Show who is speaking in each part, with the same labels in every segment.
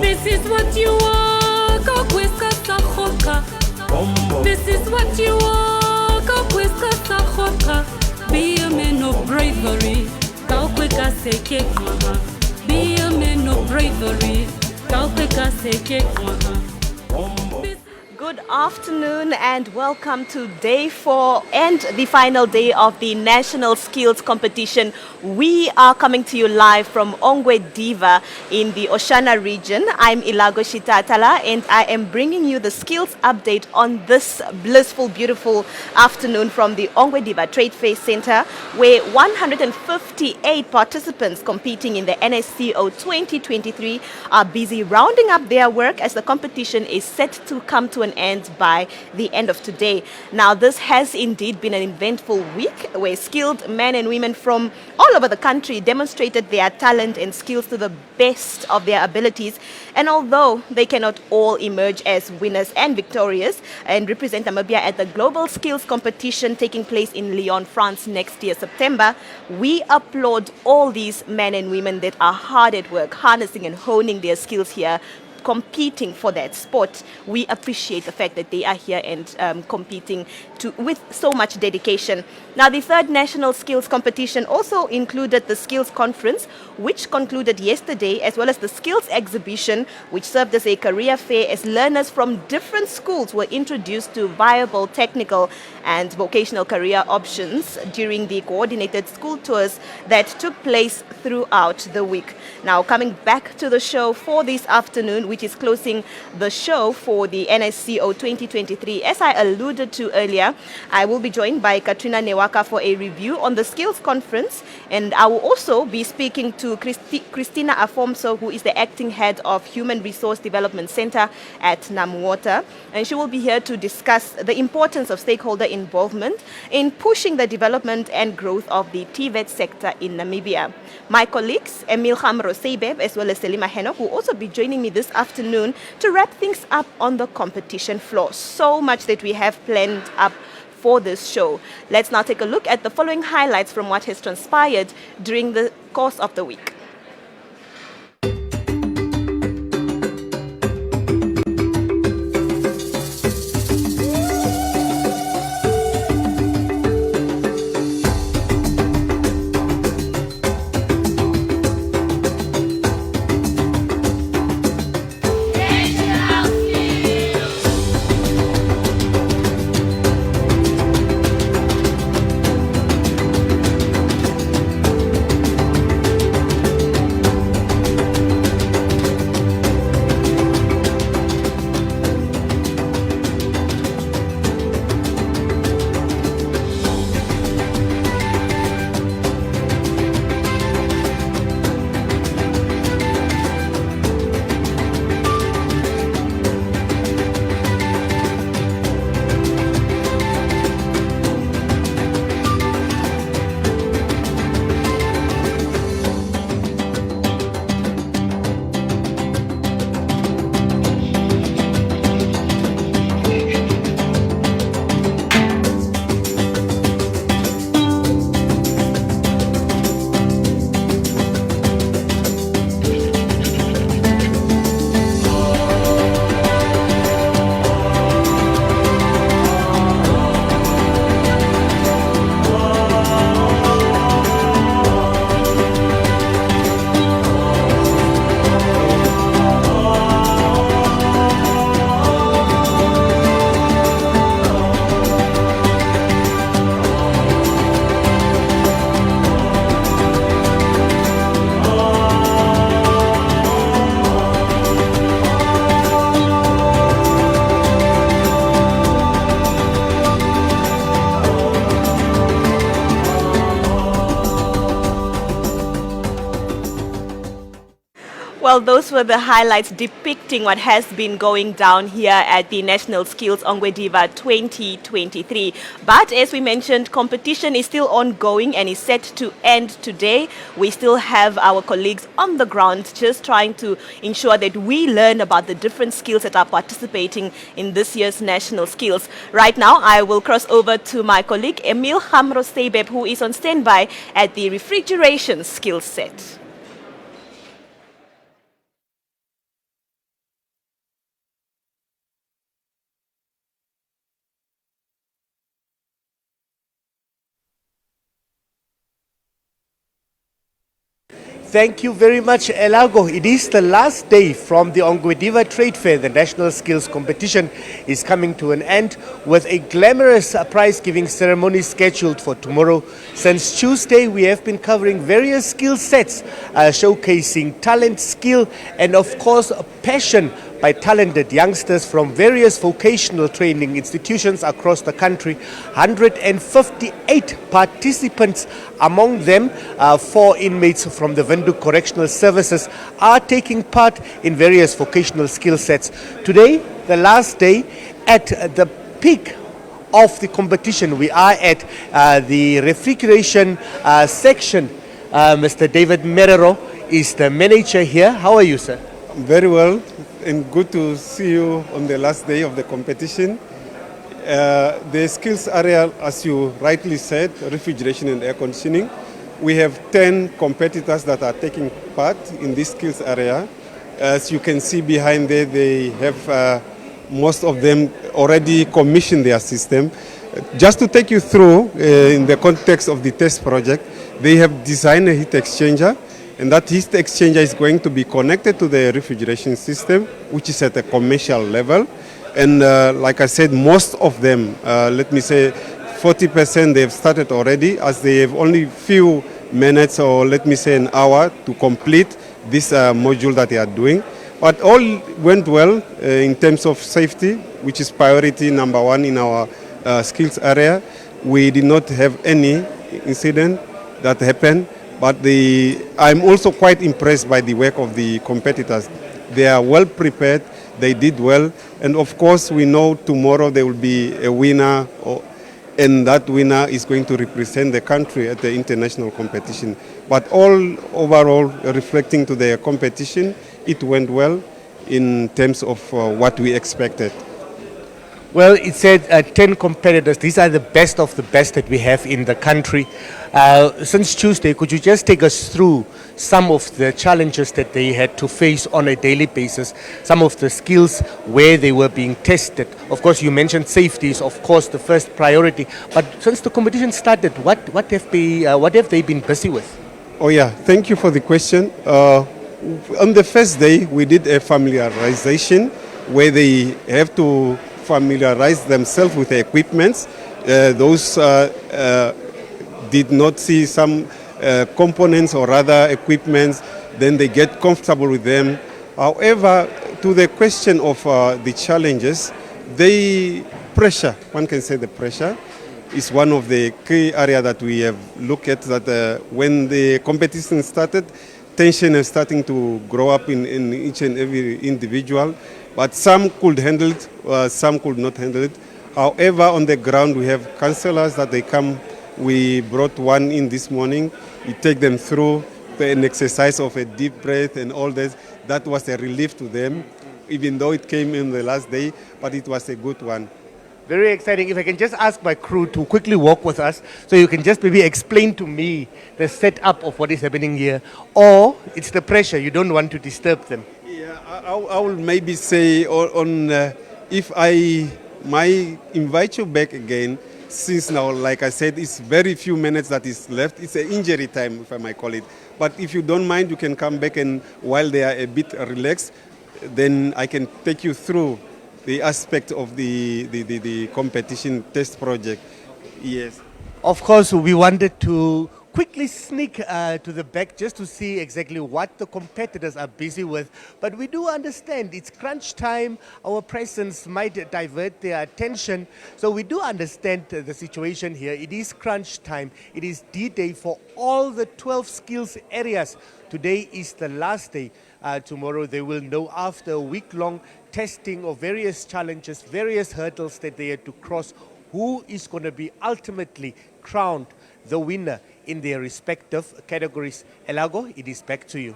Speaker 1: This is what you are, this is what you are, be a man of bravery, be a man of bravery.
Speaker 2: Good afternoon and welcome to day 4 and the final day of the National Skills Competition. We are coming to you live from Ongwe Diva in the Oshana region. I'm Ilago Shitatala and I am bringing you the skills update on this blissful, beautiful afternoon from the Ongwe Diva Trade Fair Center, where 158 participants competing in the NSCO 2023 are busy rounding up their work as the competition is set to come to an end by the end of today. Now, this has indeed been an eventful week where skilled men and women from all over the country demonstrated their talent and skills to the best of their abilities. And although they cannot all emerge as winners and victorious and represent Namibia at the Global Skills Competition taking place in Lyon, France next year, September, we applaud all these men and women that are hard at work, harnessing and honing their skills here, competing for that sport. We appreciate the fact that they are here and competing with so much dedication. Now, the third National Skills Competition also included the Skills Conference, which concluded yesterday, as well as the Skills Exhibition, which served as a career fair as learners from different schools were introduced to viable technical and vocational career options during the coordinated school tours that took place throughout the week. Now, coming back to the show for this afternoon, which is closing the show for the NSCO 2023. As I alluded to earlier, I will be joined by Katrina Newaka for a review on the Skills Conference, and I will also be speaking to Christina Afomso, who is the acting head of Human Resource Development Center at Namwater, and she will be here to discuss the importance of stakeholder involvement in pushing the development and growth of the TVET sector in Namibia. My colleagues, Emil Hamro Seibeb, as well as Selima Henok, will also be joining me this afternoon to wrap things up on the competition floor. So much that we have planned up for this show. Let's now take a look at the following highlights from what has transpired during the course of the week. Well, those were the highlights depicting what has been going down here at the National Skills Ongwediva 2023. But as we mentioned, competition is still ongoing and is set to end today. We still have our colleagues on the ground just trying to ensure that we learn about the different skills that are participating in this year's National Skills. Right now, I will cross over to my colleague Emil Hamro-Seibeb, who is on standby at the refrigeration skill set.
Speaker 3: Thank you very much, Elago. It is the last day from the Ongwediva Trade Fair. The National Skills Competition is coming to an end with a glamorous prize-giving ceremony scheduled for tomorrow. Since Tuesday, we have been covering various skill sets, showcasing talent, skill, and of course, passion by talented youngsters from various vocational training institutions across the country. 158 participants, among them 4 inmates from the Windhoek Correctional Services, are taking part in various vocational skill sets. Today, the last day, at the peak of the competition, we are at the refrigeration section. Mr. David Merero is the manager here. How are you, sir?
Speaker 4: Very well, and good to see you on the last day of the competition. The skills area, as you rightly said, refrigeration and air conditioning. We have 10 competitors that are taking part in this skills area. As you can see behind there, they have most of them already commissioned their system. Just to take you through, in the context of the test project, they have designed a heat exchanger, and that heat exchanger is going to be connected to the refrigeration system, which is at a commercial level. And like I said, most of them, let me say 40%, they've started already, as they have only few minutes, or let me say an hour, to complete this module that they are doing. But all went well in terms of safety, which is priority number 1 in our skills area. We did not have any incident that happened. But I'm also quite impressed by the work of the competitors. They are well prepared, they did well, and of course we know tomorrow there will be a winner, and that winner is going to represent the country at the international competition. But overall, reflecting to the competition, it went well in terms of what we expected.
Speaker 3: Well, it said 10 competitors. These are the best of the best that we have in the country. Since Tuesday, could you just take us through some of the challenges that they had to face on a daily basis, some of the skills where they were being tested? Of course, you mentioned safety is, of course, the first priority. But since the competition started, what have they been busy with?
Speaker 4: Oh yeah, thank you for the question. On the first day, we did a familiarization where they have to familiarize themselves with the equipments. Those did not see some components or other equipments, then they get comfortable with them. However, to the question of the challenges, one can say the pressure is one of the key areas that we have looked at, that when the competition started, tension is starting to grow up in each and every individual. But some could handle it, some could not handle it. However, on the ground, we have counselors that they come. We brought one in this morning. We take them through an exercise of a deep breath and all this. That was a relief to them, even though it came in the last day, but it was a good one.
Speaker 3: Very exciting. If I can just ask my crew to quickly walk with us, so you can just maybe explain to me the setup of what is happening here, or it's the pressure, you don't want to disturb them.
Speaker 4: Yeah, I will maybe say if I might invite you back again, since now, like I said, it's very few minutes that is left. It's an injury time, if I might call it. But if you don't mind, you can come back, and while they are a bit relaxed, then I can take you through the aspect of the competition test project. Yes.
Speaker 3: Of course, we wanted to quickly sneak to the back just to see exactly what the competitors are busy with. But we do understand it's crunch time. Our presence might divert their attention. So we do understand the situation here. It is crunch time. It is D-Day for all the 12 skills areas. Today is the last day. Tomorrow they will know after a week-long testing of various challenges, various hurdles that they had to cross, who is going to be ultimately crowned the winner in their respective categories. Elago, it is back to you.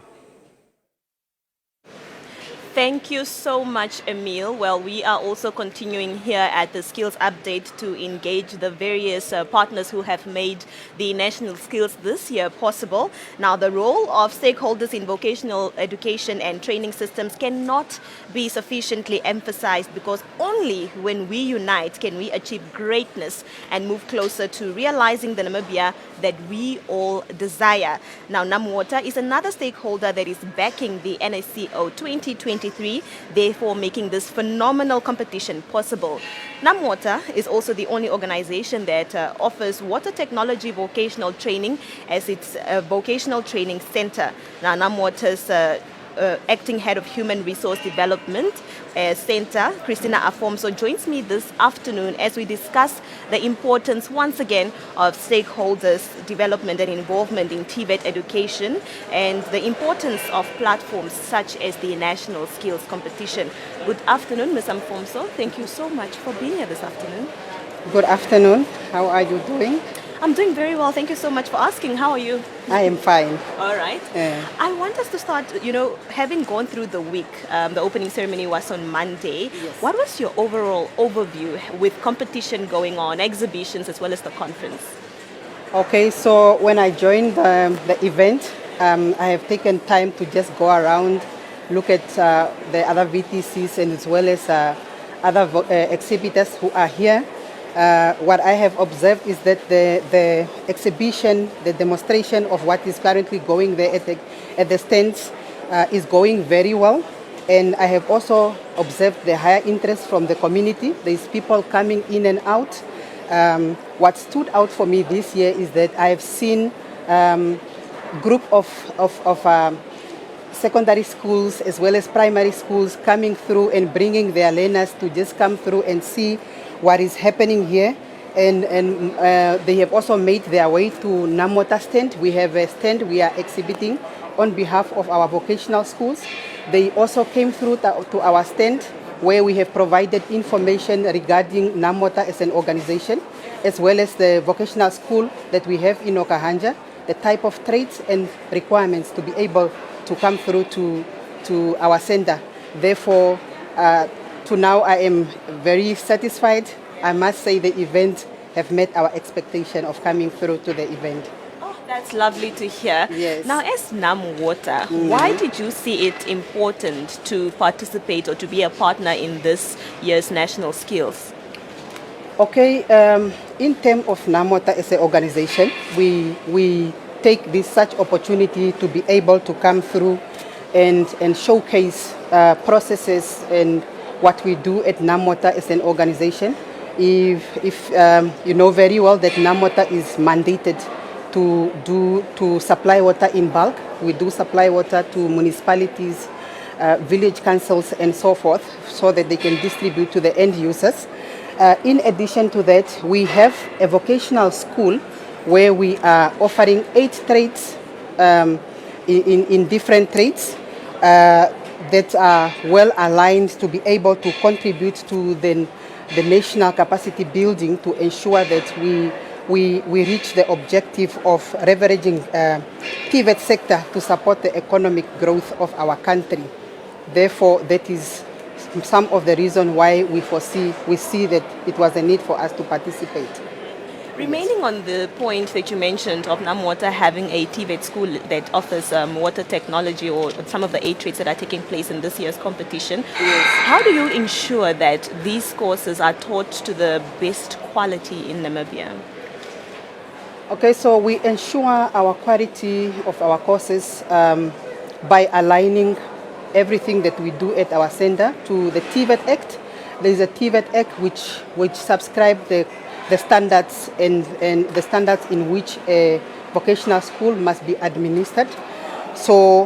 Speaker 2: Thank you so much, Emil. Well, we are also continuing here at the Skills Update to engage the various partners who have made the national skills this year possible. Now, the role of stakeholders in vocational education and training systems cannot be sufficiently emphasized, because only when we unite can we achieve greatness and move closer to realizing the Namibia that we all desire. Now, NamWater is another stakeholder that is backing the NSCO 2023, therefore making this phenomenal competition possible. NamWater is also the only organization that offers water technology vocational training as its vocational training center. Now, NamWater's acting head of human resource development center, Christina Afonso, joins me this afternoon as we discuss the importance once again of stakeholders development and involvement in TVET education, and the importance of platforms such as the national skills competition. Good afternoon, Ms. Afonso. Thank you so much for being here this afternoon.
Speaker 5: Good afternoon. How are you doing?
Speaker 2: I'm doing very well. Thank you so much for asking. How are you?
Speaker 5: I am fine.
Speaker 2: All right. I want us to start, having gone through the week, the opening ceremony was on Monday.
Speaker 5: Yes.
Speaker 2: What was your overall overview with competition going on, exhibitions, as well as the conference?
Speaker 5: Okay, so when I joined the event, I have taken time to just go around, look at the other VTCs and as well as other exhibitors who are here. What I have observed is that the exhibition, the demonstration of what is currently going there at the stands is going very well. And I have also observed the higher interest from the community. There's people coming in and out. What stood out for me this year is that I have seen group of secondary schools as well as primary schools coming through and bringing their learners to just come through and see what is happening here, and they have also made their way to NamWater stand. We have a stand we are exhibiting on behalf of our vocational schools. They also came through to our stand where we have provided information regarding NamWater as an organization, as well as the vocational school that we have in Okahanja, the type of trades and requirements to be able to come through to our center. Therefore, to now, I am very satisfied. I must say the event have met our expectation of coming through to the event.
Speaker 2: Oh, that's lovely to hear.
Speaker 5: Yes.
Speaker 2: Now, as NamWater, why did you see it important to participate or to be a partner in this year's National Skills?
Speaker 5: Okay, in terms of NamWater as an organization, we take this such opportunity to be able to come through and showcase processes and what we do at NamWater as an organization. If you know very well that NamWater is mandated to supply water in bulk. We do supply water to municipalities, village councils and so forth, so that they can distribute to the end users. In addition to that, we have a vocational school where we are offering 8 trades in different trades that are well aligned to be able to contribute to the national capacity building to ensure that we reach the objective of leveraging TVET sector to support the economic growth of our country. Therefore, that is some of the reason why we see that it was a need for us to participate.
Speaker 2: Remaining on the point that you mentioned of NamWater having a TVET school that offers water technology or some of the 8 trades that are taking place in this year's competition, how do you ensure that these courses are taught to the best quality in Namibia?
Speaker 5: Okay, so we ensure our quality of our courses by aligning everything that we do at our center to the TVET Act. There is a TVET Act which subscribes the standards and the standards in which a vocational school must be administered. So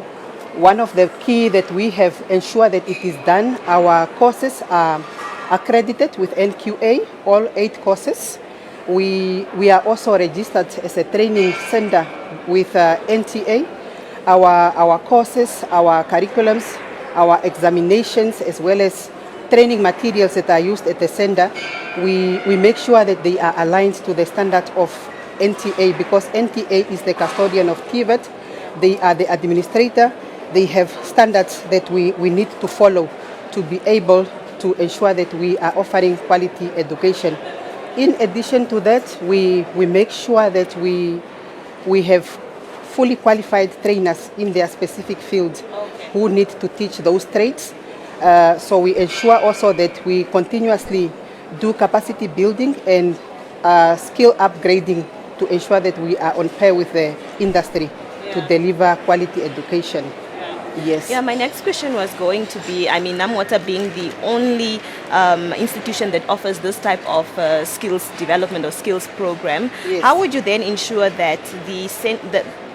Speaker 5: one of the key that we have ensured that it is done, our courses are accredited with NQA, all 8 courses. We are also registered as a training center with NTA. Our courses, our curriculums, our examinations, as well as training materials that are used at the center, we make sure that they are aligned to the standard of NTA, because NTA is the custodian of TVET. They are the administrator. They have standards that we need to follow to be able to ensure that we are offering quality education. In addition to that, we make sure that we have fully qualified trainers in their specific field who need to teach those trades. So we ensure also that we continuously do capacity building and skill upgrading to ensure that we are on par with the industry to deliver quality education. Yes.
Speaker 2: Yeah, my next question was going to be, I mean, Namwater being the only institution that offers this type of skills development or skills program,
Speaker 5: Yes.
Speaker 2: how would you then ensure that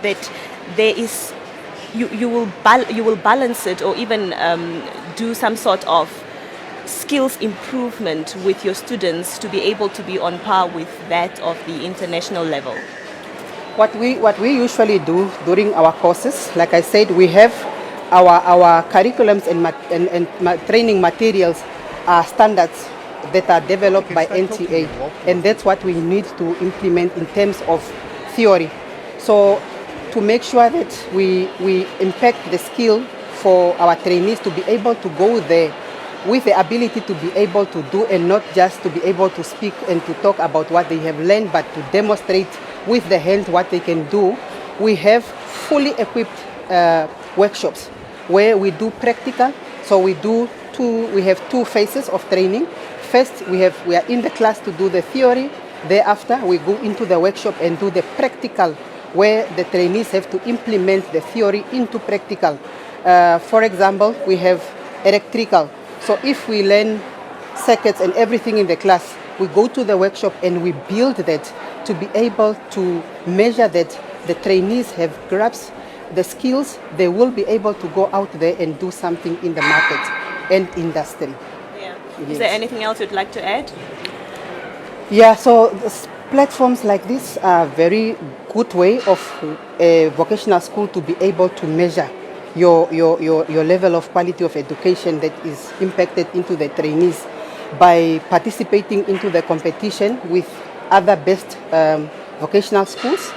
Speaker 2: that there is you will balance it, or even do some sort of skills improvement with your students to be able to be on par with that of the international level?
Speaker 5: What we usually do during our courses, like I said, we have our curriculums and training materials are standards that are developed by NTA, and that's what we need to implement in terms of theory. So to make sure that we impact the skill for our trainees to be able to go there with the ability to be able to do, and not just to be able to speak and to talk about what they have learned, but to demonstrate with the hands what they can do. We have fully equipped workshops where we do practical. So we have 2 phases of training. First, we are in the class to do the theory. Thereafter, we go into the workshop and do the practical, where the trainees have to implement the theory into practical. For example, we have electrical. So if we learn circuits and everything in the class, we go to the workshop and we build that to be able to measure that the trainees have grasped the skills. They will be able to go out there and do something in the market and industry.
Speaker 2: Yeah.
Speaker 5: Yes.
Speaker 2: Is there anything else you'd like to add?
Speaker 5: Yeah, so platforms like this are a very good way of a vocational school to be able to measure your level of quality of education that is impacted into the trainees by participating into the competition with other best vocational schools,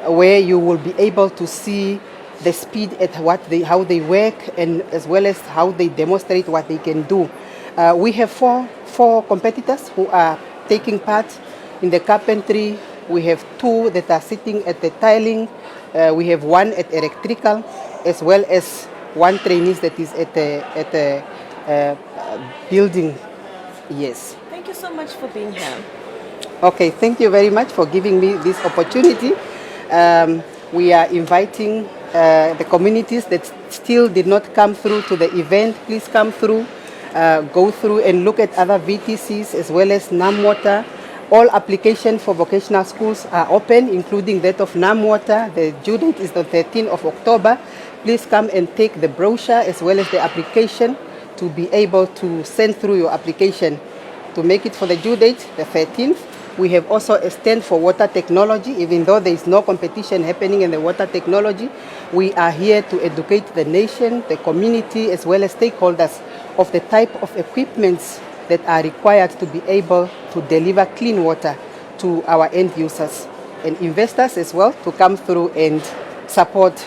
Speaker 5: where you will be able to see the speed at how they work, and as well as how they demonstrate what they can do. We have four competitors who are taking part in the carpentry. We have 2 that are sitting at the tiling. We have 1 at electrical, as well as 1 trainee that is at the building. Yes.
Speaker 2: Thank you so much for being here.
Speaker 5: Okay, thank you very much for giving me this opportunity. We are inviting the communities that still did not come through to the event. Please come through, go through and look at other VTCs as well as Namwater. All applications for vocational schools are open, including that of Namwater. The due date is the 13th of October. Please come and take the brochure as well as the application to be able to send through your application to make it for the due date, the 13th. We have also a stand for water technology. Even though there is no competition happening in the water technology, we are here to educate the nation, the community, as well as stakeholders of the type of equipments that are required to be able to deliver clean water to our end users and investors as well, to come through and support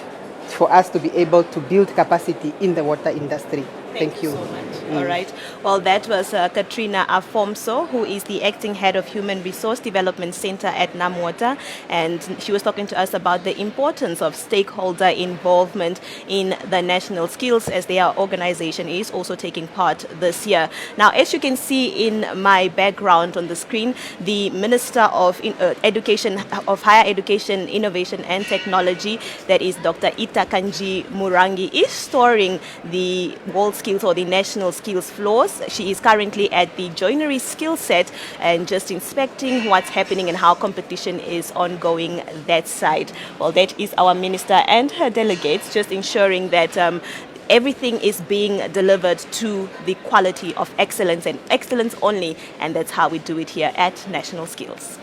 Speaker 5: for us to be able to build capacity in the water industry. Thank you
Speaker 2: so much. All right. Well, that was Katrina Afomso, who is the acting head of Human Resource Development Center at Namwater, and she was talking to us about the importance of stakeholder involvement in the national skills, as their organization is also taking part this year. Now, as you can see in my background on the screen, the Minister of Education, of Higher Education, Innovation and Technology, that is Dr. Ita Kanji Murangi, is storing the world skills or the national skills floors. She is currently at the Joinery skill set and just inspecting what's happening and how competition is ongoing that side. Well, that is our minister and her delegates just ensuring that everything is being delivered to the quality of excellence and excellence only, and that's how we do it here at National Skills.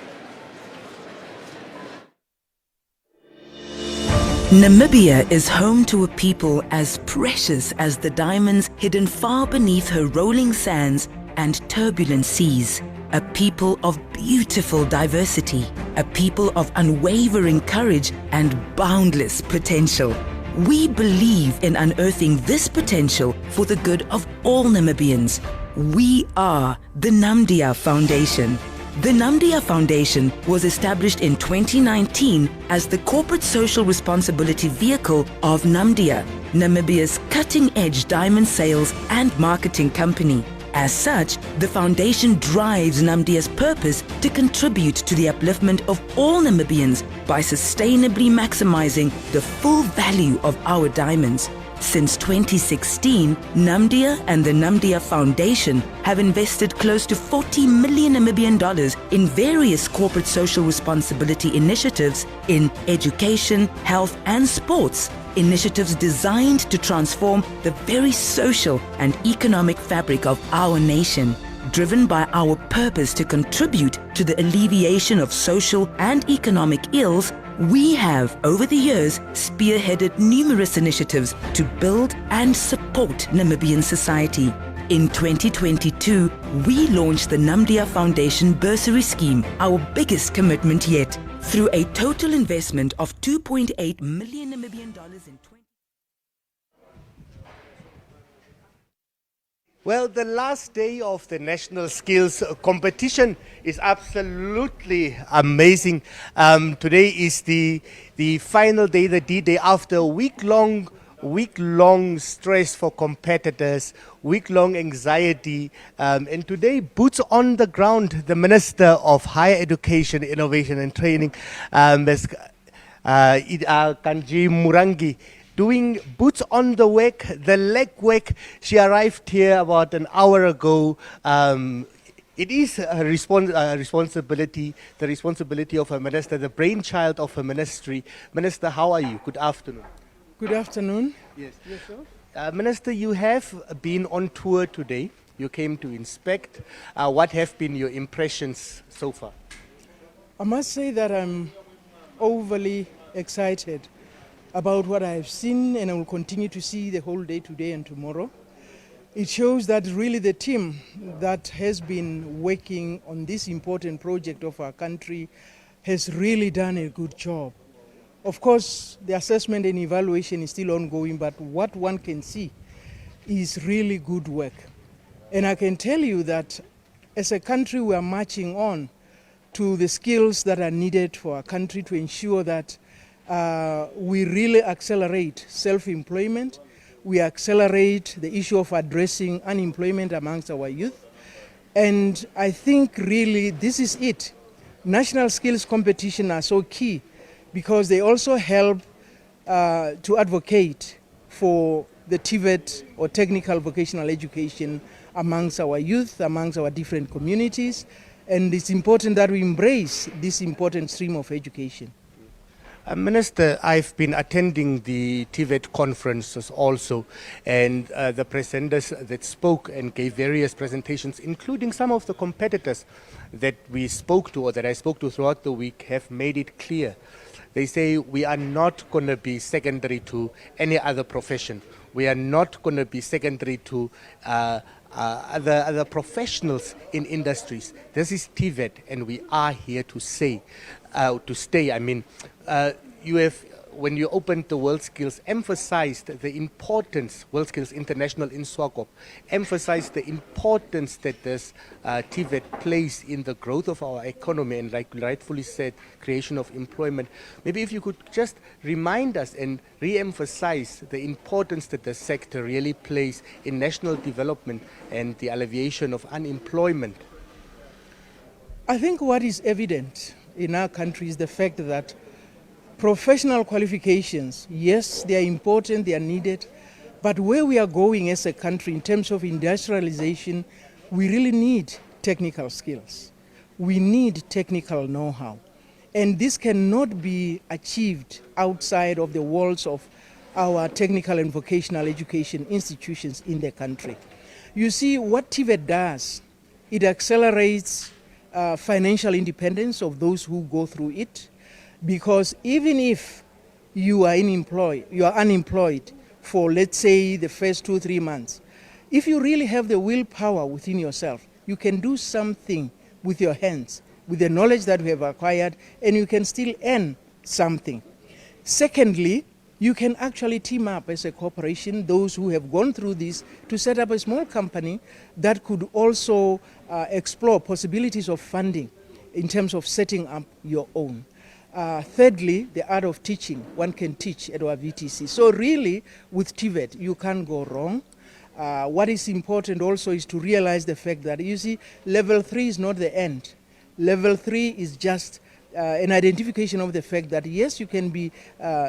Speaker 6: Namibia is home to a people as precious as the diamonds hidden far beneath her rolling sands and turbulent seas. A people of beautiful diversity, a people of unwavering courage and boundless potential. We believe in unearthing this potential for the good of all Namibians. We are the Namdia Foundation. The Namdia Foundation was established in 2019 as the corporate social responsibility vehicle of Namdia, Namibia's cutting-edge diamond sales and marketing company. As such, the foundation drives Namdia's purpose to contribute to the upliftment of all Namibians by sustainably maximizing the full value of our diamonds. Since 2016, Namdia and the Namdia Foundation have invested close to 40 million Namibian dollars in various corporate social responsibility initiatives in education, health and sports, initiatives designed to transform the very social and economic fabric of our nation. Driven by our purpose to contribute to the alleviation of social and economic ills, we have, over the years, spearheaded numerous initiatives to build and support Namibian society. In 2022, we launched the Namdia Foundation Bursary Scheme, our biggest commitment yet, through a total investment of 2.8 million Namibian dollars in 20.
Speaker 3: Well, the last day of the National Skills Competition is absolutely amazing. Today is the final day, the D-Day, after a week-long stress for competitors, week-long anxiety. And today, boots on the ground, the Minister of Higher Education, Innovation and Training, Ms. Kanji Murangi, doing boots on the work, the leg work. She arrived here about an hour ago. It is her responsibility, the responsibility of a minister, the brainchild of her ministry. Minister, how are you? Good afternoon.
Speaker 7: Good afternoon.
Speaker 3: Yes. Minister, you have been on tour today. You came to inspect. What have been your impressions so far?
Speaker 7: I must say that I'm overly excited about what I've seen, and I will continue to see the whole day today and tomorrow. It shows that really the team that has been working on this important project of our country has really done a good job. Of course, the assessment and evaluation is still ongoing, but what one can see is really good work. And I can tell you that as a country, we are marching on to the skills that are needed for our country to ensure that we really accelerate self-employment, we accelerate the issue of addressing unemployment amongst our youth. And I think really this is it. National skills competition are so key because they also help to advocate for the TVET or technical vocational education amongst our youth, amongst our different communities. And it's important that we embrace this important stream of education.
Speaker 3: Minister, I've been attending the TVET conferences also, and the presenters that spoke and gave various presentations, including some of the competitors that we spoke to or that I spoke to throughout the week, have made it clear. They say we are not going to be secondary to any other profession. We are not going to be secondary to other professionals in industries. This is TVET, and we are here to stay. You have, when you opened the World Skills, emphasized the importance, World Skills International in Swakop, emphasized the importance that this TVET plays in the growth of our economy and, like rightfully said, creation of employment. Maybe if you could just remind us and re-emphasize the importance that the sector really plays in national development and the alleviation of unemployment.
Speaker 7: I think what is evident in our country is the fact that professional qualifications, yes, they are important, they are needed, But where we are going as a country in terms of industrialization, we really need technical skills. We need technical know-how. And this cannot be achieved outside of the walls of our technical and vocational education institutions in the country. You see, what TVET does, it accelerates financial independence of those who go through it, because even if you are unemployed for, let's say, the first 2-3 months, if you really have the willpower within yourself, you can do something with your hands, with the knowledge that we have acquired, and you can still earn something. Secondly, you can actually team up as a corporation, those who have gone through this, to set up a small company that could also explore possibilities of funding in terms of setting up your own. Thirdly, the art of teaching. One can teach at our VTC. So really, with TVET, you can't go wrong. What is important also is to realize the fact that, you see, level 3 is not the end. Level 3 is just an identification of the fact that, yes, you can be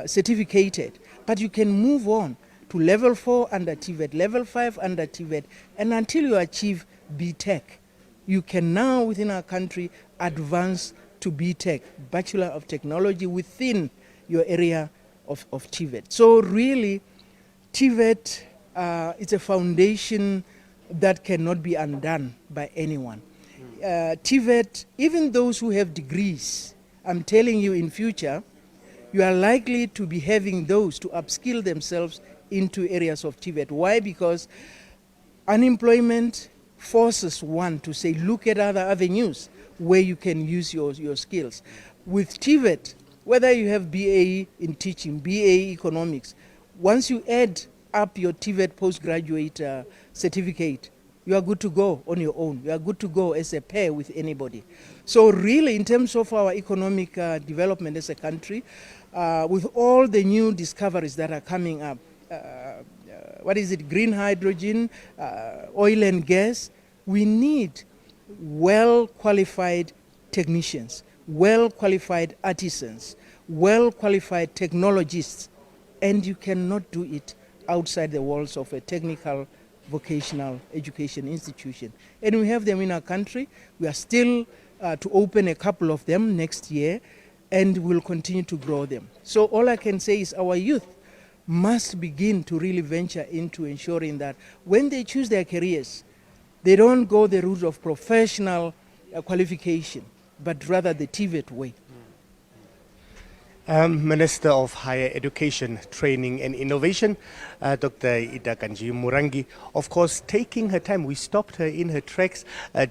Speaker 7: certificated, but you can move on to level 4 under TVET, level 5 under TVET, and until you achieve BTech, you can now, within our country, advance to BTech, Bachelor of Technology, within your area of TVET. So really, TVET is a foundation that cannot be undone by anyone. TVET, even those who have degrees, I'm telling you, in future, you are likely to be having those to upskill themselves into areas of TVET. Why? Because unemployment forces one to say, look at other avenues where you can use your skills. With TVET, whether you have BA in teaching, BA economics, once you add up your TVET postgraduate certificate, you are good to go on your own. You are good to go as a pair with anybody. So really, in terms of our economic development as a country, with all the new discoveries that are coming up, green hydrogen, oil and gas, we need well-qualified technicians, well-qualified artisans, well-qualified technologists, and you cannot do it outside the walls of a technical vocational education institution. And we have them in our country. We are still to open a couple of them next year, and we'll continue to grow them. So all I can say is our youth must begin to really venture into ensuring that when they choose their careers, they don't go the route of professional qualification, but rather the TVET way.
Speaker 3: Minister of Higher Education, Training and Innovation, Dr. Itakanji Murangi, of course, taking her time. We stopped her in her tracks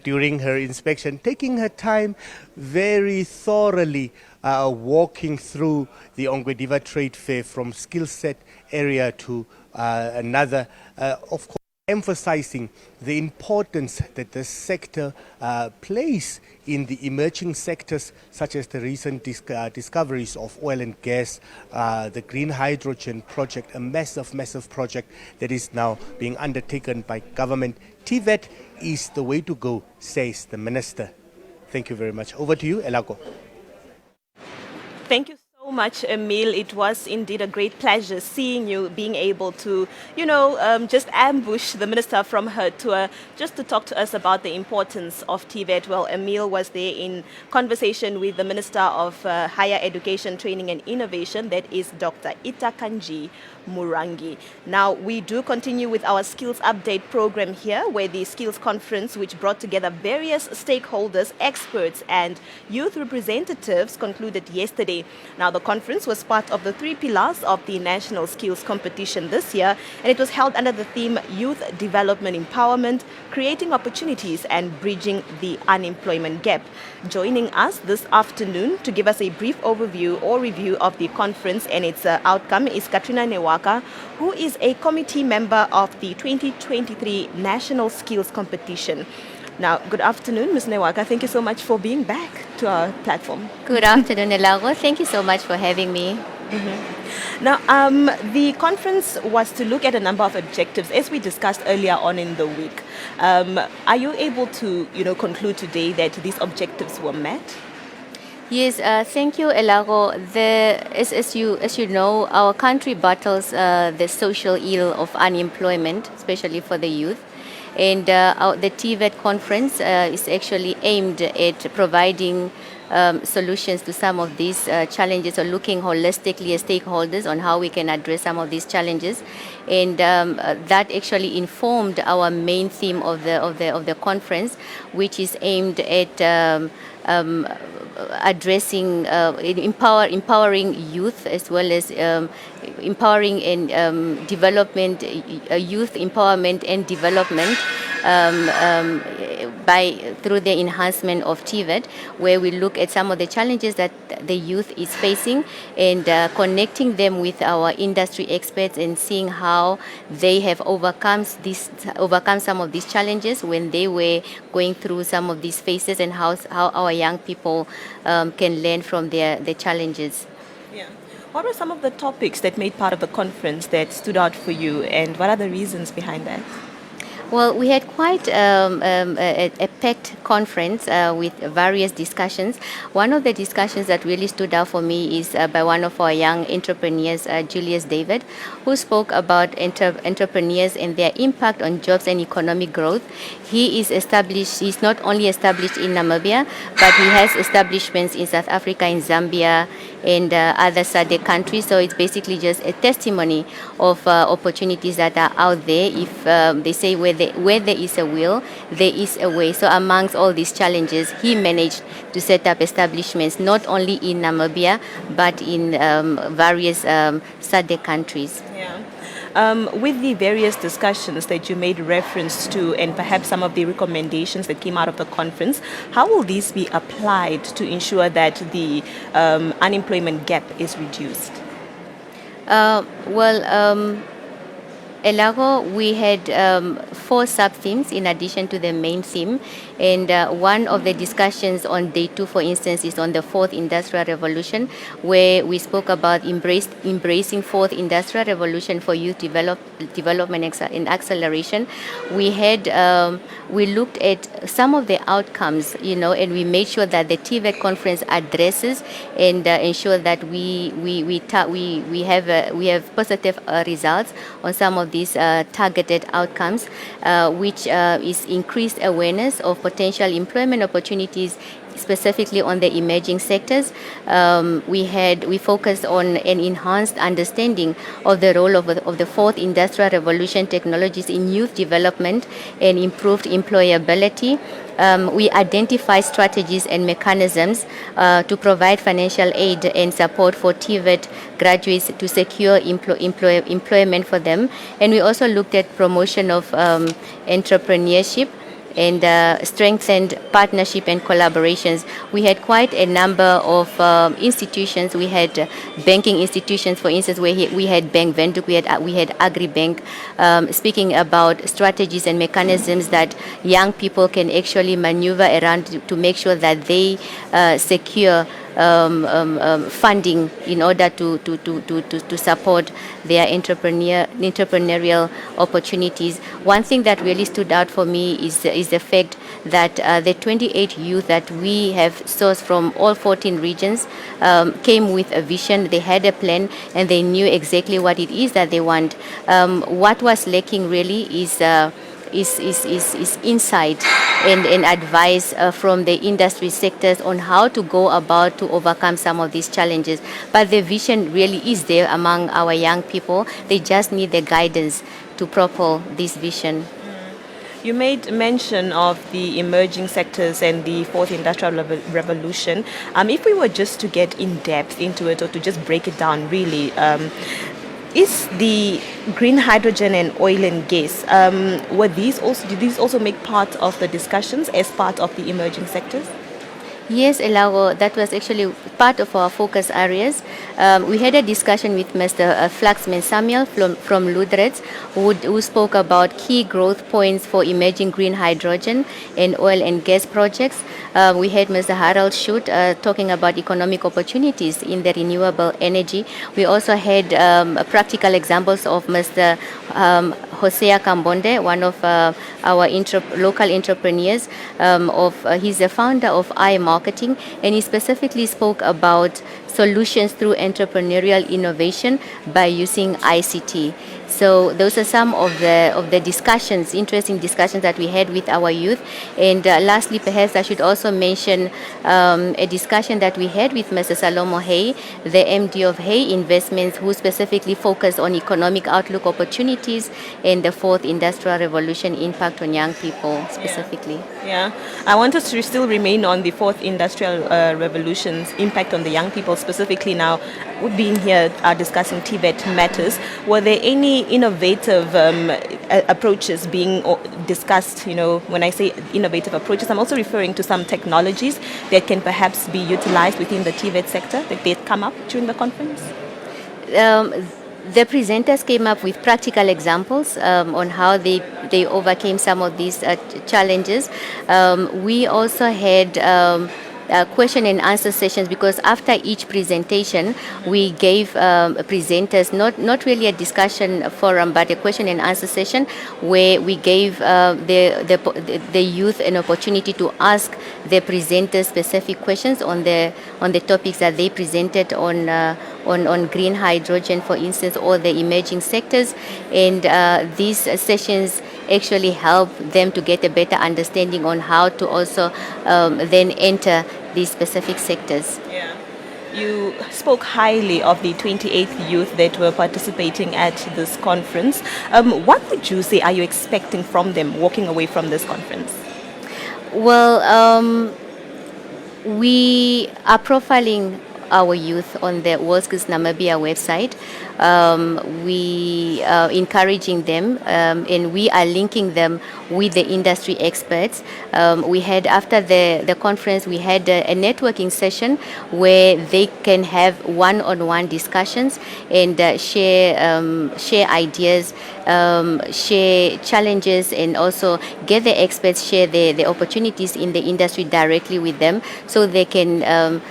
Speaker 3: during her inspection, taking her time very thoroughly, walking through the Ongwediva Trade Fair from skill set area to another, of course, emphasizing the importance that the sector plays in the emerging sectors, such as the recent discoveries of oil and gas, the green hydrogen project, a massive project that is now being undertaken by government. TVET is the way to go, says the minister. Thank you very much. Over to you, Elago.
Speaker 2: Thank you so much, Emil. It was indeed a great pleasure seeing you being able to, just ambush the minister from her tour, just to talk to us about the importance of TVET. Well, Emil was there in conversation with the Minister of Higher Education, Training and Innovation, that is Dr. Itakanji Murangi. Now, we do continue with our Skills Update program here, where the Skills Conference, which brought together various stakeholders, experts, and youth representatives, concluded yesterday. Now, the conference was part of the 3 pillars of the National Skills Competition this year, and it was held under the theme Youth Development Empowerment, Creating Opportunities and Bridging the Unemployment Gap. Joining us this afternoon to give us a brief overview or review of the conference and its outcome is Katrina Newaka, who is a committee member of the 2023 National Skills Competition. Now, good afternoon, Ms. Newaka. Thank you so much for being back to our platform.
Speaker 8: Good afternoon, Elago. Thank you so much for having me.
Speaker 2: Now, the conference was to look at a number of objectives, as we discussed earlier on in the week. Are you able to, conclude today that these objectives were met?
Speaker 8: Yes, thank you, Elago. As you know, our country battles the social ill of unemployment, especially for the youth. And the TVET conference is actually aimed at providing solutions to some of these challenges, or looking holistically as stakeholders on how we can address some of these challenges. And that actually informed our main theme of the conference, which is aimed at um, addressing empowering youth, as well as empowering and development, youth empowerment and development, by through the enhancement of TVET, where we look at some of the challenges that the youth is facing, and connecting them with our industry experts and seeing how they have overcome some of these challenges when they were going through some of these phases, and how our young people can learn from their challenges.
Speaker 2: Yeah. What were some of the topics that made part of the conference that stood out for you, and what are the reasons behind that?
Speaker 8: Well, we had quite a packed conference with various discussions. One of the discussions that really stood out for me is by one of our young entrepreneurs, Julius David, who spoke about entrepreneurs and their impact on jobs and economic growth. He's not only established in Namibia, but he has establishments in South Africa, in Zambia, and other SADC countries. So it's basically just a testimony of opportunities that are out there. If they say where there is a will, there is a way. So amongst all these challenges, he managed to set up establishments not only in Namibia, but in various SADC countries.
Speaker 2: Yeah. With the various discussions that you made reference to, and perhaps some of the recommendations that came out of the conference, how will these be applied to ensure that the unemployment gap is reduced?
Speaker 8: Elago, we had 4 sub-themes in addition to the main theme. And one of the discussions on day 2, for instance, is on the 4th Industrial Revolution, where we spoke about embracing 4th Industrial Revolution for youth development and acceleration. We looked at some of the outcomes, and we made sure that the TVET conference addresses and ensure that we have positive results on some of these targeted outcomes, which is increased awareness of potential employment opportunities, specifically on the emerging sectors. We focused on an enhanced understanding of the role of the 4th Industrial Revolution technologies in youth development and improved employability. We identify strategies and mechanisms to provide financial aid and support for TVET graduates to secure employment for them. And we also looked at promotion of entrepreneurship and strengthened partnership and collaborations. We had quite a number of institutions. We had banking institutions, for instance, where we had Bank Venduk, we had AgriBank, speaking about strategies and mechanisms that young people can actually maneuver around to make sure that they secure funding in order to support their entrepreneurial opportunities. One thing that really stood out for me is the fact that the 28 youth that we have sourced from all 14 regions came with a vision. They had a plan, and they knew exactly what it is that they want. What was lacking really is insight and advice from the industry sectors on how to go about to overcome some of these challenges. But the vision really is there among our young people. They just need the guidance to propel this vision.
Speaker 2: You made mention of the emerging sectors and the 4th Industrial Revolution. If we were just to get in depth into it, or to just break it down really, is the green hydrogen and oil and gas, did these also make part of the discussions as part of the emerging sectors?
Speaker 8: Yes, Elago, that was actually part of our focus areas. We had a discussion with Mr. Flaxman Samuel from Ludrets, who spoke about key growth points for emerging green hydrogen and oil and gas projects. We had Mr. Harold Schutt talking about economic opportunities in the renewable energy. We also had practical examples of Mr. Hosea Kambonde, one of our local entrepreneurs. He's the founder of iMarketing, and he specifically spoke about solutions through entrepreneurial innovation by using ICT. So those are some of the discussions, interesting discussions that we had with our youth. And lastly, perhaps I should also mention a discussion that we had with Mr. Salomo Hay, the MD of Hay Investments, who specifically focused on economic outlook opportunities and the fourth industrial revolution impact on young people specifically.
Speaker 2: Yeah, I want us to still remain on the fourth industrial revolution's impact on the young people specifically. Now, we've been here discussing TVET matters. Were there any innovative approaches being discussed? You know, when I say innovative approaches, I'm also referring to some technologies that can perhaps be utilized within the TVET sector that did come up during the conference.
Speaker 8: The presenters came up with practical examples on how they overcame some of these challenges. We also had question and answer sessions, because after each presentation we gave presenters not really a discussion forum but a question and answer session where we gave the youth an opportunity to ask the presenters specific questions on the topics that they presented on green hydrogen, for instance, or the emerging sectors. And these sessions actually help them to get a better understanding on how to also then enter these specific sectors.
Speaker 2: Yeah. You spoke highly of the 28th youth that were participating at this conference. What would you say are you expecting from them walking away from this conference?
Speaker 8: Well, we are profiling our youth on the WorldSkills Namibia website. We are encouraging them and we are linking them with the industry experts. We had, after the conference, we had a networking session where they can have one-on-one discussions and share ideas, share challenges, and also get the experts share the opportunities in the industry directly with them, so they can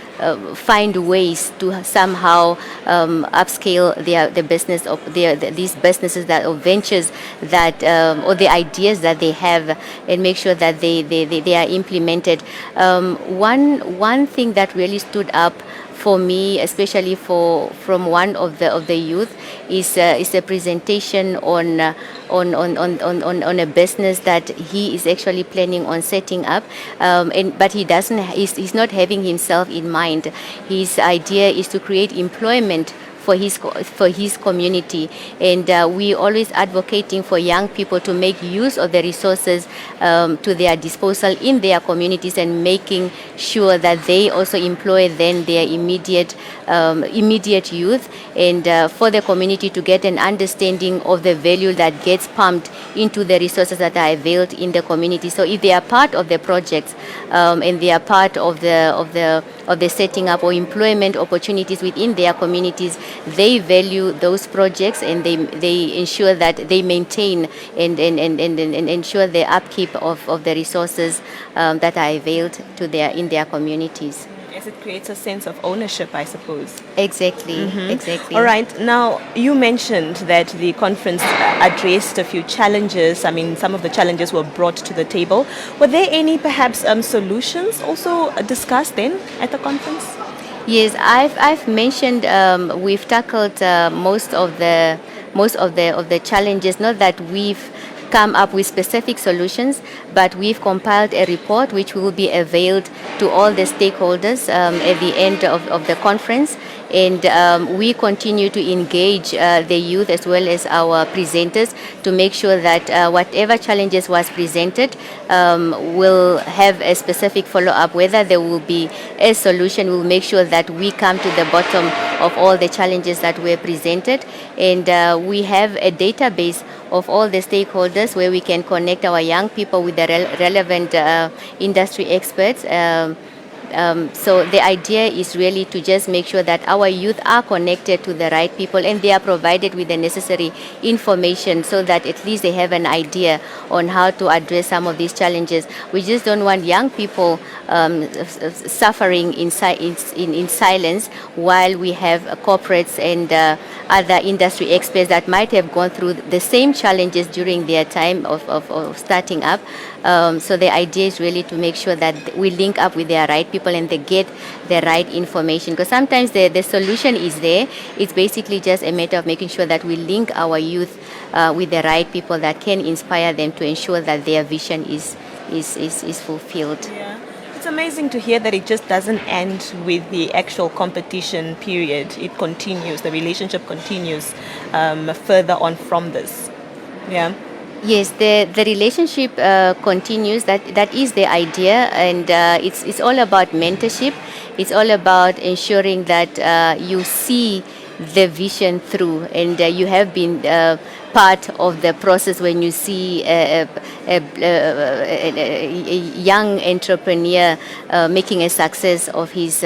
Speaker 8: find ways to somehow upscale the business of these businesses that, or ventures that, or the ideas that they have, and make sure that they are implemented. One thing that really stood up for me, especially from one of the youth, is a presentation on a business that he is actually planning on setting up, but he's not having himself in mind. His idea is to create employment for his community, and we always advocating for young people to make use of the resources to their disposal in their communities, and making sure that they also employ then their immediate youth, and for the community to get an understanding of the value that gets pumped into the resources that are availed in the community. So if they are part of the projects and they are part of the setting up or employment opportunities within their communities, they value those projects, and they ensure that they maintain and ensure the upkeep of the resources that are availed to in their communities.
Speaker 2: Yes, it creates a sense of ownership, I suppose.
Speaker 8: Exactly, exactly.
Speaker 2: All right. Now, you mentioned that the conference addressed a few challenges. I mean, some of the challenges were brought to the table. Were there any perhaps solutions also discussed then at the conference?
Speaker 8: Yes, I've mentioned we've tackled most of the challenges. Not that we've come up with specific solutions, but we've compiled a report which will be availed to all the stakeholders at the end of the conference. And we continue to engage the youth as well as our presenters to make sure that whatever challenges was presented will have a specific follow-up. Whether there will be a solution, we'll make sure that we come to the bottom of all the challenges that were presented. And we have a database of all the stakeholders where we can connect our young people with the relevant industry experts. So the idea is really to just make sure that our youth are connected to the right people and they are provided with the necessary information so that at least they have an idea on how to address some of these challenges. We just don't want young people suffering in silence while we have corporates and other industry experts that might have gone through the same challenges during their time of starting up. So the idea is really to make sure that we link up with the right people and they get the right information, because sometimes the solution is there. It's basically just a matter of making sure that we link our youth with the right people that can inspire them to ensure that their vision is fulfilled.
Speaker 2: Yeah. It's amazing to hear that it just doesn't end with the actual competition period. It continues, the relationship continues further on from this. Yeah.
Speaker 8: Yes, the relationship continues. That is the idea, and it's all about mentorship. It's all about ensuring that you see the vision through, and you have been part of the process when you see a young entrepreneur making a success of his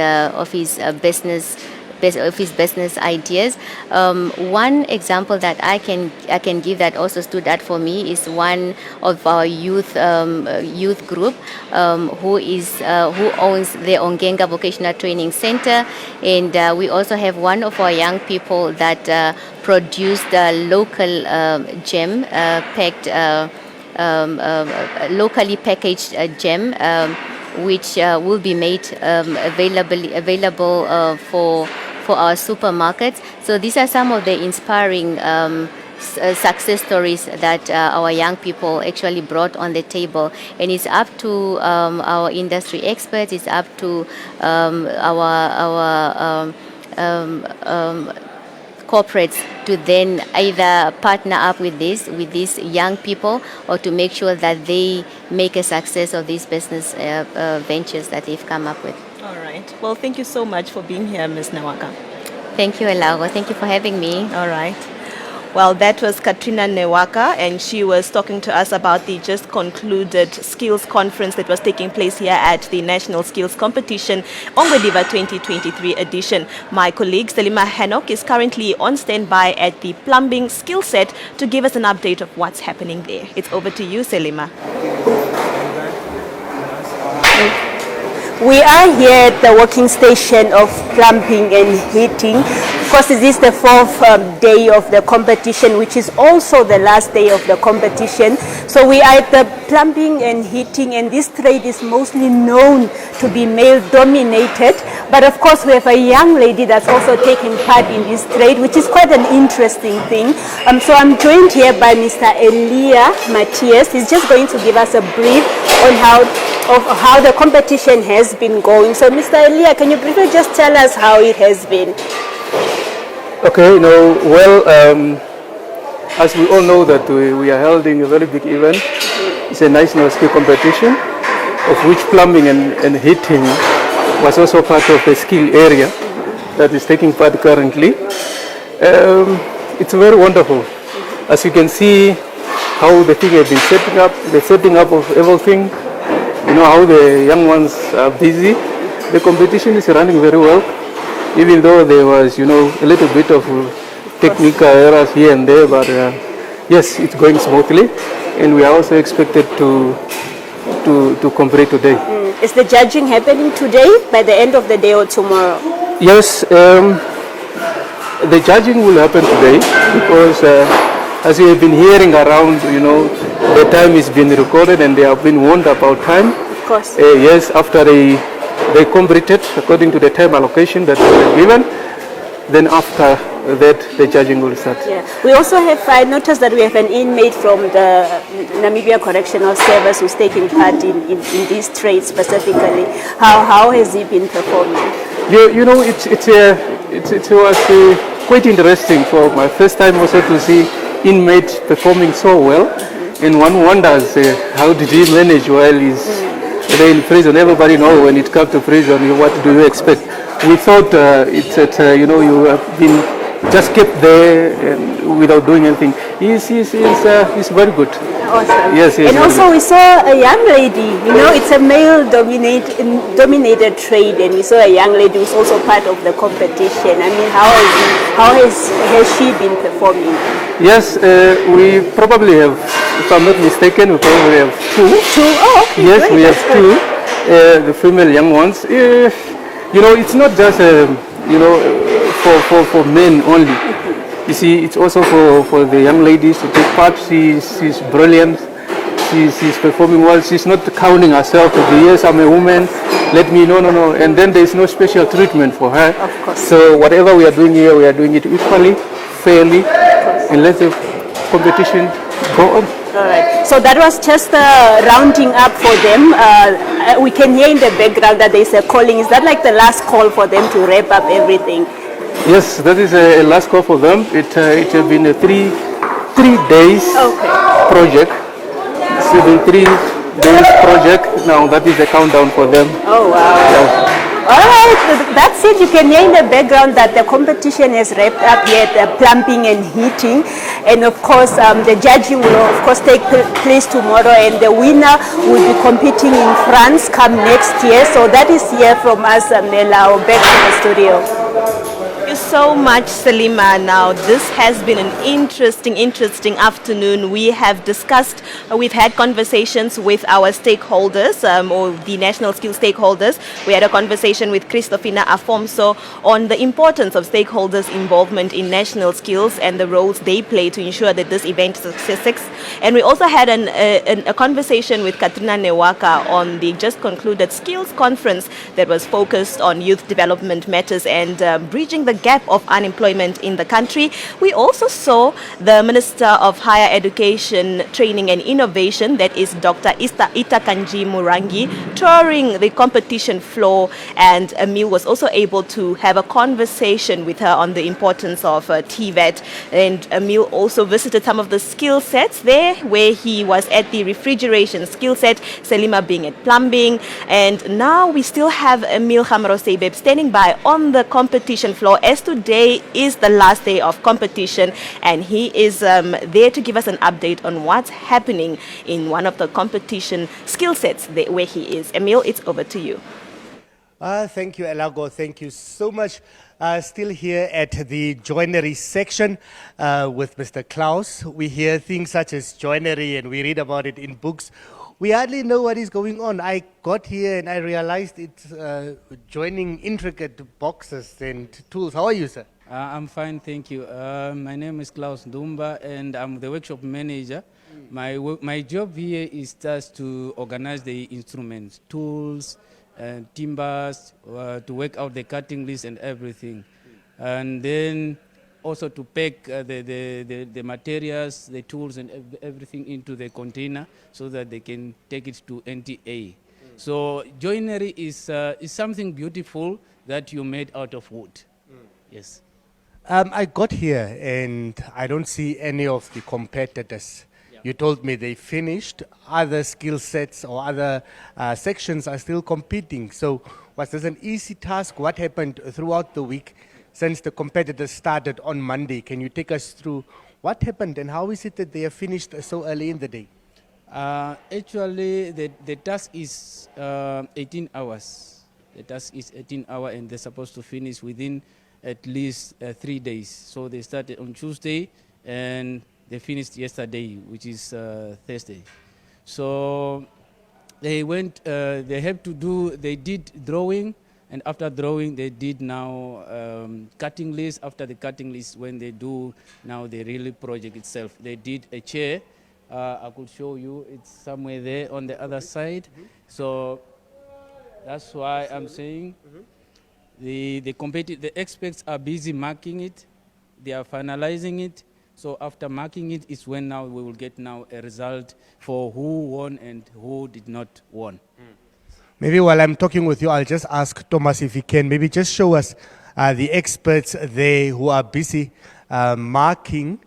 Speaker 8: business ideas. One example that I can give that also stood out for me is one of our youth group who owns the Ongenga Vocational Training Center, and we also have one of our young people that produced a local gem packed locally packaged gem which will be made available for our supermarkets. So these are some of the inspiring success stories that our young people actually brought on the table, and it's up to our industry experts, it's up to our corporates to then either partner up with these young people or to make sure that they make a success of these business ventures that they've come up with.
Speaker 2: All right. Well, thank you so much for being here, Ms. Newaka.
Speaker 8: Thank you, Elago. Thank you for having me.
Speaker 2: All right. Well, that was Katrina Newaka, and she was talking to us about the just concluded skills conference that was taking place here at the National Skills Competition, Ongwediva 2023 edition. My colleague Selima Hanok is currently on standby at the plumbing skill set to give us an update of what's happening there. It's over to you, Selima.
Speaker 9: We are here at the working station of plumbing and heating. Of course, this is the fourth day of the competition, which is also the last day of the competition. So we are at the plumbing and heating, and this trade is mostly known to be male-dominated. But of course, we have a young lady that's also taking part in this trade, which is quite an interesting thing. So I'm joined here by Mr. Elia Matthias. He's just going to give us a brief on how the competition has been going. So Mr. Elia, can you briefly just tell us how it has been?
Speaker 10: Okay, as we all know that we are holding a very big event. It's a national skill competition of which plumbing and heating was also part of the skill area that is taking part currently. It's very wonderful. As you can see how the thing has been the setting up of everything, you know how the young ones are busy. The competition is running very well, even though there was, a little bit of technical errors here and there, but yes, it's going smoothly, and we are also expected to complete today.
Speaker 9: Is the judging happening today, by the end of the day, or tomorrow?
Speaker 10: Yes, the judging will happen today because as we have been hearing around, the time is being recorded and they have been warned about time.
Speaker 9: Of course.
Speaker 10: Yes, after they completed according to the time allocation that was given, then after that the judging will start.
Speaker 9: Yeah. We also have, I noticed that we have an inmate from the Namibia Correctional Service who's taking part in this trade specifically. How has he been performing? It
Speaker 10: was quite interesting for my first time also to see inmates performing so well, and one wonders how did he manage while he's there in prison. Everybody knows when it comes to prison, what do you expect? We thought it's that you have been just kept there and without doing anything. He's very good.
Speaker 9: Awesome.
Speaker 10: Yes, yes.
Speaker 9: And also we saw a young lady, you know, it's a male-dominated trade, and we saw a young lady who's also part of the competition. I mean, how has she been performing?
Speaker 10: Yes, we probably have, if I'm not mistaken, we probably have two.
Speaker 9: Two? Oh, okay.
Speaker 10: Yes,
Speaker 9: great.
Speaker 10: we have two, the female young ones. You know, it's not just, you know, for men only. You see, it's also for the young ladies to take part. She's brilliant. She's performing well. She's not counting herself as, yes, I'm a woman, let me, no. And then there's no special treatment for her.
Speaker 9: Of course.
Speaker 10: So whatever we are doing here, we are doing it equally, fairly, and let the competition go on.
Speaker 9: All right. So that was just rounding up for them. We can hear in the background that there's a calling. Is that like the last call for them to wrap up everything?
Speaker 10: Yes, that is a last call for them. It has been a three days project. It's been 3 days project. Now that is the countdown for them.
Speaker 9: Oh wow!
Speaker 10: Yes.
Speaker 9: All right, that's it. You can hear in the background that the competition has wrapped up yet, plumbing and heating, and of course the judging will of course take place tomorrow, and the winner will be competing in France come next year. So that is here from us, Nela, back to the studio.
Speaker 2: Thank you so much, Selima. Now, this has been an interesting afternoon. We have discussed, we've had conversations with our stakeholders, or the national skills stakeholders. We had a conversation with Christofina Afonso on the importance of stakeholders' involvement in national skills and the roles they play to ensure that this event is success. And we also had a conversation with Katrina Newaka on the just concluded skills conference that was focused on youth development matters and bridging the gap of unemployment in the country. We also saw the Minister of Higher Education, Training and Innovation, that is Dr. Itakanji Murangi, touring the competition floor, and Emil was also able to have a conversation with her on the importance of TVET. And Emil also visited some of the skill sets there, where he was at the refrigeration skill set, Selima being at plumbing, and now we still have Emil Hamrosebeb standing by on the competition floor, as today is the last day of competition, and he is there to give us an update on what's happening in one of the competition skill sets where he is. Emil, it's over to you.
Speaker 3: Thank you, Elago. Thank you so much. Still here at the joinery section with Mr. Klaus. We hear things such as joinery and we read about it in books. We hardly know what is going on. I got here and I realized it's joining intricate boxes and tools. How are you, sir?
Speaker 11: I'm fine, thank you. My name is Klaus Ndumba and I'm the workshop manager. My job here is just to organize the instruments, tools, timbers, to work out the cutting list and everything. And then also to pack the materials, the tools and everything into the container so that they can take it to NTA. So joinery is something beautiful that you made out of wood. Yes.
Speaker 3: I got here and I don't see any of the competitors. Yeah. You told me they finished. Other skill sets or other sections are still competing. So was this an easy task? What happened throughout the week since the competitors started on Monday? Can you take us through what happened and how is it that they are finished so early in the day?
Speaker 11: Actually, the task is 18 hours. The task is 18 hours and they're supposed to finish within at least 3 days. So they started on Tuesday and they finished yesterday, which is Thursday. So they went, they did drawing, and after drawing they did now cutting list. After the cutting list, when they do now the really project itself, they did a chair. I could show you, it's somewhere there on the other side. So that's why I'm saying the experts are busy marking it. They are finalizing it. So after marking it is when now we will get now a result for who won and who did not won.
Speaker 3: Maybe while I'm talking with you, I'll just ask Thomas if he can maybe just show us the experts there who are busy marking.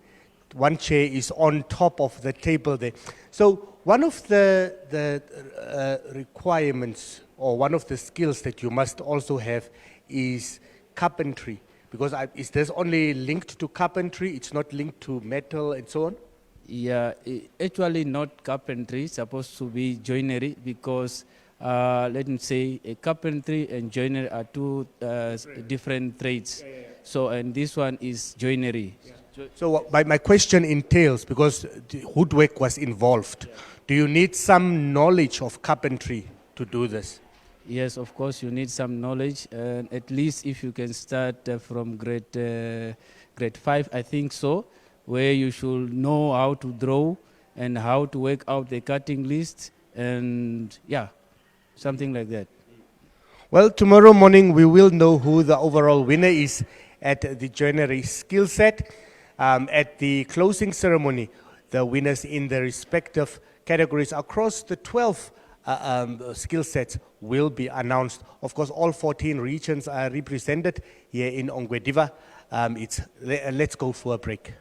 Speaker 3: One chair is on top of the table there. So one of the requirements or one of the skills that you must also have is carpentry. Because is this only linked to carpentry? It's not linked to metal and so on?
Speaker 11: Yeah, actually not carpentry, supposed to be joinery because let me say carpentry and joinery are two different trades. So, and this one is joinery.
Speaker 3: So my question entails, because the woodwork was involved, do you need some knowledge of carpentry to do this?
Speaker 11: Yes, of course, you need some knowledge, and at least if you can start from grade 5, I think so, where you should know how to draw and how to work out the cutting list, and yeah, something like that.
Speaker 3: Well, tomorrow morning we will know who the overall winner is at the Joinery skill set. At the closing ceremony, the winners in the respective categories across the 12 skill sets will be announced. Of course, all 14 regions are represented here in Ongwediva. Let's go for a break.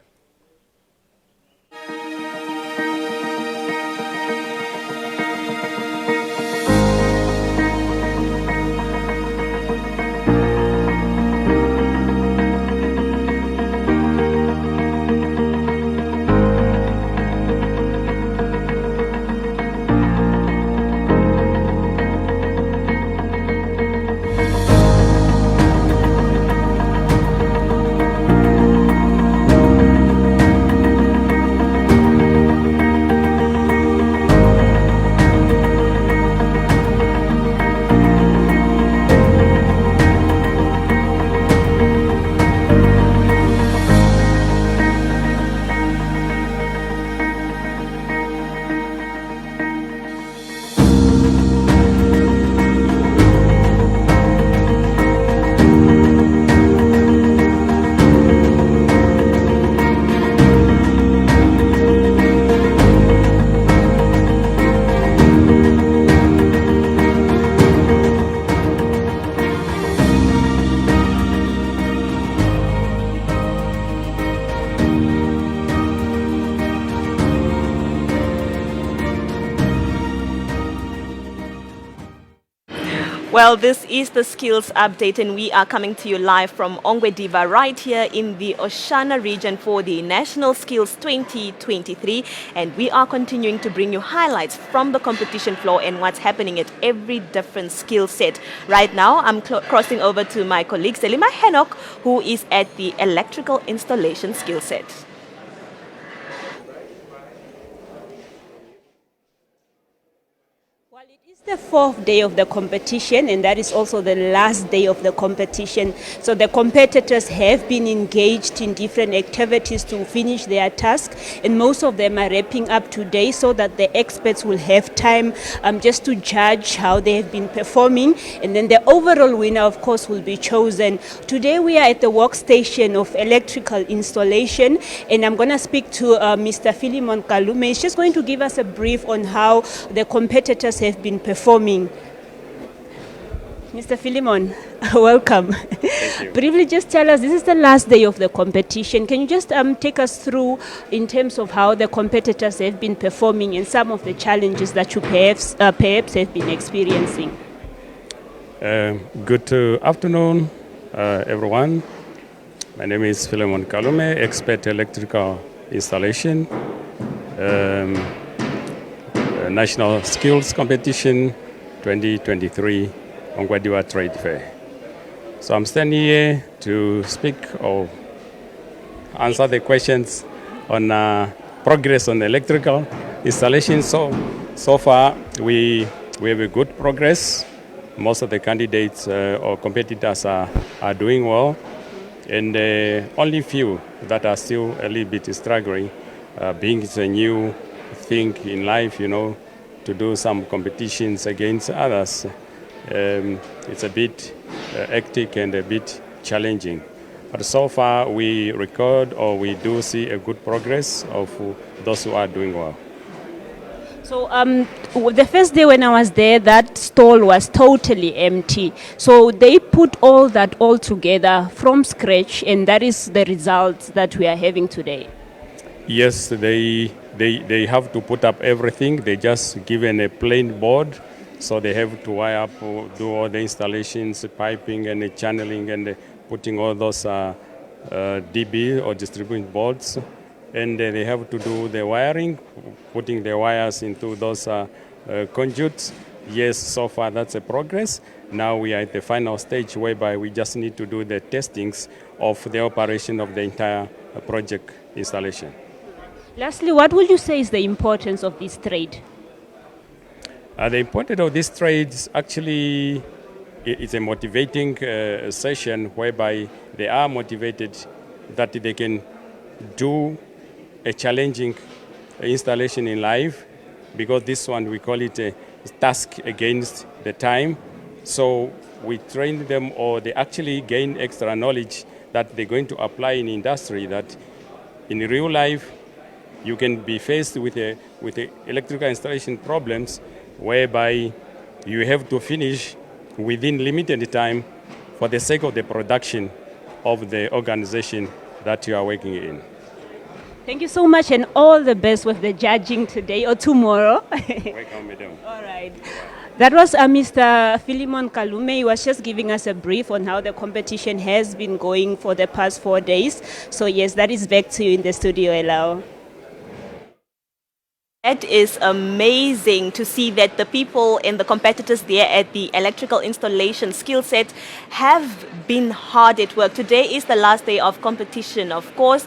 Speaker 2: Well, this is the Skills Update, and we are coming to you live from Ongwediva right here in the Oshana region for the National Skills 2023. And we are continuing to bring you highlights from the competition floor and what's happening at every different skill set. Right now, I'm crossing over to my colleague Selima Henok, who is at the electrical installation skill set.
Speaker 9: The fourth day of the competition, and that is also the last day of the competition. So the competitors have been engaged in different activities to finish their task, and most of them are wrapping up today so that the experts will have time just to judge how they have been performing, and then the overall winner, of course, will be chosen. Today we are at the workstation of electrical installation, and I'm going to speak to Mr. Philemon Kalume. He's just going to give us a brief on how the competitors have been performing. Mr. Philemon, welcome.
Speaker 12: Thank you.
Speaker 9: Briefly, just tell us, this is the last day of the competition. Can you just take us through in terms of how the competitors have been performing and some of the challenges that you perhaps have been experiencing?
Speaker 12: Good afternoon, everyone. My name is Philemon Kalume, expert electrical installation. National Skills Competition 2023 Ongwediva Trade Fair. So I'm standing here to speak or answer the questions on progress on electrical installation. So far we have a good progress. Most of the candidates or competitors are doing well, and only few that are still a little bit struggling, being it's a new thing in life, to do some competitions against others. It's a bit hectic and a bit challenging. But so far we do see a good progress of those who are doing well.
Speaker 9: So the first day when I was there, that stall was totally empty. So they put all together from scratch, and that is the results that we are having today.
Speaker 12: Yes, they have to put up everything. They just given a plain board, so they have to wire up, do all the installations, piping and the channeling and putting all those DB or distribution boards, and they have to do the wiring, putting the wires into those conduits. Yes, so far that's a progress. Now we are at the final stage whereby we just need to do the testings of the operation of the entire project installation.
Speaker 13: Lastly, what would you say is the importance of this trade?
Speaker 12: The importance of this trade is actually it's a motivating session whereby they are motivated that they can do a challenging installation in life, because this one we call it a task against the time. So we train them, or they actually gain extra knowledge that they're going to apply in industry, that in real life you can be faced with electrical installation problems whereby you have to finish within limited time for the sake of the production of the organization that you are working in.
Speaker 13: Thank you so much, and all the best with the judging today or tomorrow.
Speaker 12: Welcome, madam.
Speaker 13: All right. That was Mr. Philemon Kalume. He was just giving us a brief on how the competition has been going for the past 4 days. So yes, that is back to you in the studio, Elao.
Speaker 2: It is amazing to see that the people and the competitors there at the electrical installation skill set have been hard at work. Today is the last day of competition. Of course,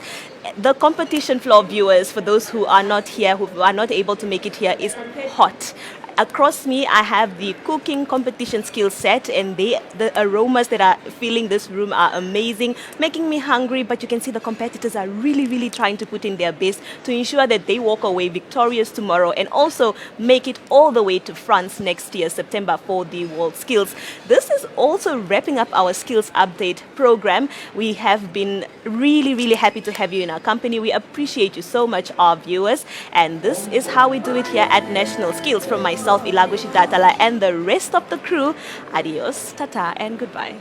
Speaker 2: the competition floor viewers, for those who are not here, who are not able to make it here, is hot. Across me, I have the cooking competition skill set, and the aromas that are filling this room are amazing, making me hungry. But you can see the competitors are really trying to put in their best to ensure that they walk away victorious tomorrow and also make it all the way to France next year, September, for the World Skills. This is also wrapping up our Skills Update program. We have been really happy to have you in our company. We appreciate you so much, our viewers, and this is how we do it here at National Skills. From myself, Ilago Shitatala, and the rest of the crew, adios, tata, and goodbye.